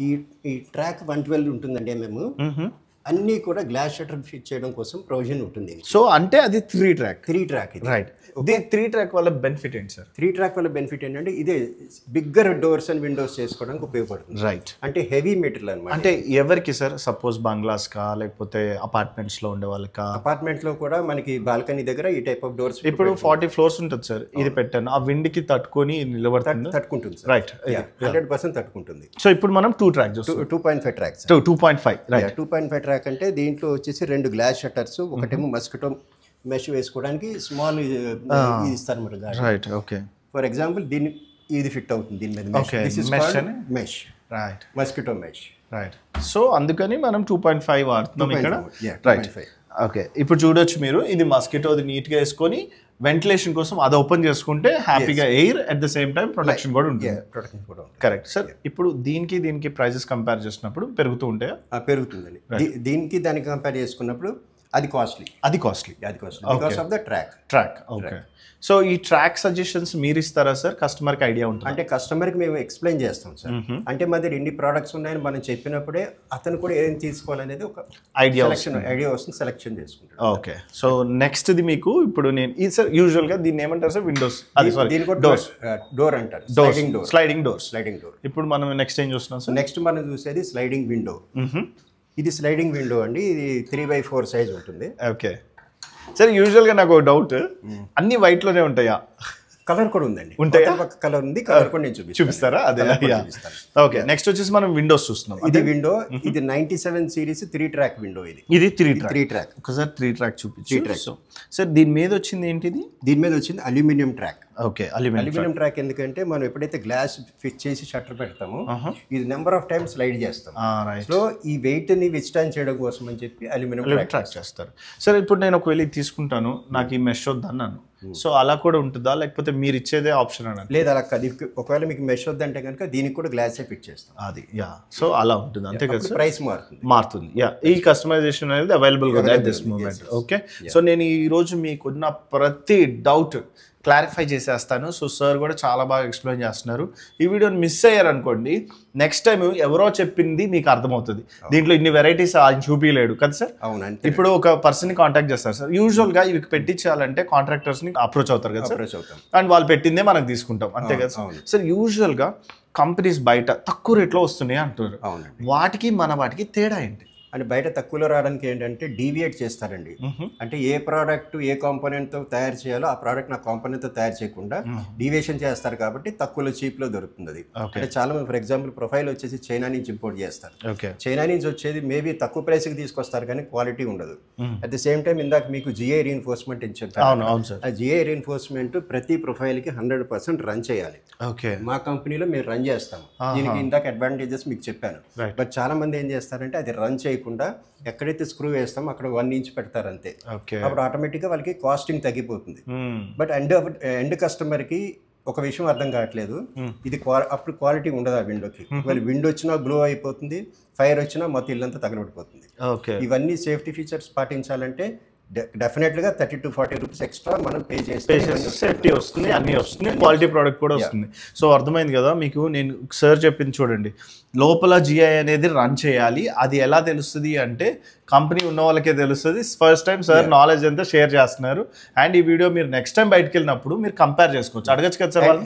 ఈ ఈ ట్రాక్ 112 ఉంటుందండి మేము అన్నీ కూడా గ్లాస్ షట్టర్ ఫిట్ చేయడం కోసం ప్రొవిజన్ ఉంటుంది. సో అంటే అది 3 track. 3 track ఇది. రైట్. ఇది 3 track వల్ల బెనిఫిట్ ఏంటి సార్? 3 track వల్ల బెనిఫిట్ ఏంటంటే ఇదే బిగ్గర్ డోర్స్ అండ్ విండోస్ చేసుకోవడానికి ఉపయోగపడుతుంది. రైట్. అంటే హెవీ మెటీరియల్ అనమాట. అంటే ఎవరికి సార్? సపోజ్ బంగ్లాస్ కా లేకపోతే అపార్ట్మెంట్స్ లో ఉండే వాళ్ళకా? అపార్ట్మెంట్ లో కూడా మనకి బాల్కనీ దగ్గర ఈ టైప్ ఆఫ్ డోర్స్ ఇప్పుడు 40 floors ఉంటుంది సార్, ఇది పెట్టాను, ఆ విండ్ కి తట్టుకొని నిలబడుతుంది. తట్టుకుంటుంది సార్. రైట్. 100% తట్టుకుంటుంది. సో ఇప్పుడు మనం 2 track చూస్తాం. 2.5 ట్రాక్స్. 2.5 రైట్. 2.5 ట్రాక్ అంటే దీంట్లో వచ్చేసి 2 గ్లాస్ షట్టర్స్, ఒకటేమో మస్కిటో మెష్ వేసుకోవడానికి స్మాల్ ఇది ఇస్తారు అన్నమాట. రైట్. ఓకే. ఫర్ ఎగ్జాంపుల్ దీన్ని ఇది ఫిట్ అవుతుంది దీని మీద. Okay. Mesh. Right. Mosquito mesh. Right. So అందుకని మనం 2.5 వాడుతున్నాం ఇక్కడ. 2.5. రైట్. ఓకే. ఇప్పుడు చూడొచ్చు మీరు, ఇది మస్కిటోది నీట్గా వేసుకొని వెంటిలేషన్ కోసం అది ఓపెన్ చేసుకుంటే హ్యాపీగా air at the same time protection కూడా ఉంటుంది. Correct sir. ఇప్పుడు దీనికి ప్రైజెస్ కంపేర్ చేసినప్పుడు పెరుగుతూ ఉంటాయా? పెరుగుతుందండి. దీనికి దానికి కంపేర్ చేసుకున్నప్పుడు అది costly because of the track. Okay. So ఈ ట్రాక్ సజెషన్స్ మీరు ఇస్తారా సార్? కస్టమర్కి ఐడియా ఉంటుంది అంటే కస్టమర్కి మేము ఎక్స్ప్లెయిన్ చేస్తాం సార్. అంటే మా దగ్గర ఎన్ని ప్రోడక్ట్స్ ఉన్నాయని మనం చెప్పినప్పుడే అతను కూడా ఏం తీసుకోవాలనేది ఒక ఐడియా వస్తుంది, సెలెక్షన్ చేసుకుంటాం. ఓకే. సో నెక్స్ట్ ఇది మీకు ఇప్పుడు నేను ఈ సార్ యూజువల్గా దీన్ని ఏమంటారు సార్? విండోస్. డోర్ అంటారు. Sliding door. ఇప్పుడు మనం నెక్స్ట్ ఏం చూస్తున్నాం సార్? నెక్స్ట్ మనం చూసేది స్లైడింగ్ విండో. ఇది స్లైడింగ్ విండో అండి. ఇది 3x4 సైజ్ ఉంటుంది. Okay sir. యూజువల్గా నాకు డౌట్, అన్ని వైట్లోనే ఉంటాయా? కలర్ కూడా ఉందండి. ఉంటాయా? కలర్ ఉంది. కలర్ కూడా నేను చూపిస్తారా? అదే. ఓకే. నెక్స్ట్ వచ్చేసి మనం విండోస్ చూస్తున్నాం. ఇది విండో. ఇది 97 సిరీస్ 3 ట్రాక్ విండో. ఇది 3 track. ఒకసారి 3 track చూపించు. సార్ దీని మీద వచ్చింది ఏంటిది? దీని మీద వచ్చింది aluminium track. Okay. Aluminium track ఎందుకంటే మనం ఎప్పుడైతే గ్లాస్ ఫిట్ చేసి షట్టర్ పెడతామో ఇది నెంబర్ ఆఫ్ టైమ్స్ స్లైడ్ చేస్తాం. సో ఈ వెయిట్ ని విత్స్టాండ్ చేయడం కోసం అని చెప్పి అల్యూమినియం ట్రాక్ చేస్తారు. సార్ ఇప్పుడు నేను ఒకవేళ ఇది తీసుకుంటాను, నాకు ఈ మెష్ వద్దన్నాను, సో అలా కూడా ఉంటుందా లేకపోతే మీరు ఇచ్చేదే ఆప్షన్ అన్న? లేదు, అలా కాదు. ఒకవేళ మీకు మెష్ వద్దంటే కనుక దీనికి కూడా గ్లాస్ ఫిట్ చేస్తాం. అది సో అలా ఉంటుంది, అంతే కదా? ప్రైస్ మారుతుంది. ఈ కస్టమైజేషన్ అనేది అవైలబుల్ గా at this moment. Okay. So నేను ఈ రోజు మీకున్న ప్రతి డౌట్ క్లారిఫై చేసేస్తాను. సో సార్ కూడా చాలా బాగా ఎక్స్ప్లెయిన్ చేస్తున్నారు. ఈ వీడియోని మిస్ అయ్యారు అనుకోండి, నెక్స్ట్ టైం ఎవరో చెప్పింది మీకు అర్థమవుతుంది. దీంట్లో ఇన్ని వెరైటీస్ ఆయన చూపించలేడు కదా సార్? అవునండి. ఇప్పుడు ఒక పర్సన్ని కాంటాక్ట్ చేస్తారు సార్. యూజువల్గా ఇవి పెట్టించాలంటే కాంట్రాక్టర్స్ని అప్రోచ్ అవుతారు కదా సార్, అండ్ వాళ్ళు పెట్టిందే మనకు తీసుకుంటాం, అంతే కదా సార్? యూజువల్గా కంపెనీస్ బయట తక్కువ రేట్లో వస్తున్నాయి అంటారు. వాటికి వాటికి తేడా ఏంటి? అంటే బయట తక్కువలో రావడానికి ఏంటంటే డీవియేట్ చేస్తారండి. అంటే ఏ ప్రోడక్ట్ ఏ కాంపోనెంట్తో తయారు చేయాలో ఆ ప్రోడక్ట్ నా కాంపోనెంట్తో తయారు చేయకుండా డీవియేషన్ చేస్తారు కాబట్టి తక్కువలో చీప్లో దొరుకుతుంది అది. అంటే చాలా మంది ఫర్ ఎగ్జాంపుల్ ప్రొఫైల్ వచ్చేసి చైనా నుంచి ఇంపోర్ట్ చేస్తారు. చైనా నుంచి వచ్చేది మేబీ తక్కువ ప్రైస్కి తీసుకొస్తారు కానీ క్వాలిటీ ఉండదు. అట్ ది సేమ్ టైం ఇందాక మీకు జిఐ రీఎన్ఫోర్స్మెంట్ ఇచ్చారు. ఆ జిఐ రీఎన్ఫోర్స్మెంట్ ప్రతి ప్రొఫైల్కి 100% రన్ చేయాలి. మా కంపెనీలో మేము రన్ చేస్తాము. దీనికి ఇందాక అడ్వాంటేజెస్ మీకు చెప్పాను. బట్ చాలా మంది ఏం చేస్తారంటే అది రన్ చేయకుండా ఎక్కడైతే స్క్రూ వేస్తామో అక్కడ 1 ఇంచ్ పెడతారు అంతే. అప్పుడు ఆటోమేటిక్గా వాళ్ళకి కాస్టింగ్ తగ్గిపోతుంది. బట్ ఎండ్ కస్టమర్కి ఒక విషయం అర్థం కావట్లేదు, ఇది అప్పుడు క్వాలిటీ ఉండదు ఆ విండోకి. విండో వచ్చినా గ్లో అయిపోతుంది, ఫైర్ వచ్చినా మొత్తం ఇల్లంతా తగలబడిపోతుంది. ఇవన్నీ సేఫ్టీ ఫీచర్స్ పాటించాలంటే డెఫినెట్గా 30 to 40 రూపీస్ ఎక్స్ట్రా మనం పే చేస్తే సేఫ్టీ వస్తుంది, అన్నీ వస్తుంది, క్వాలిటీ ప్రోడక్ట్ కూడా వస్తుంది. సో అర్థమైంది కదా మీకు? నేను సార్ చెప్పింది చూడండి, లోపల జిఐ అనేది రన్ చేయాలి. అది ఎలా తెలుస్తుంది అంటే కంపెనీ ఉన్న వాళ్ళకే తెలుస్తుంది. ఫస్ట్ టైం సార్ నాలెడ్జ్ అంతా షేర్ చేస్తున్నారు. అండ్ ఈ వీడియో మీరు నెక్స్ట్ టైం బయటకు వెళ్ళినప్పుడు మీరు కంపేర్ చేసుకోవచ్చు, అడగచ్చు కదా సార్ వాళ్ళు.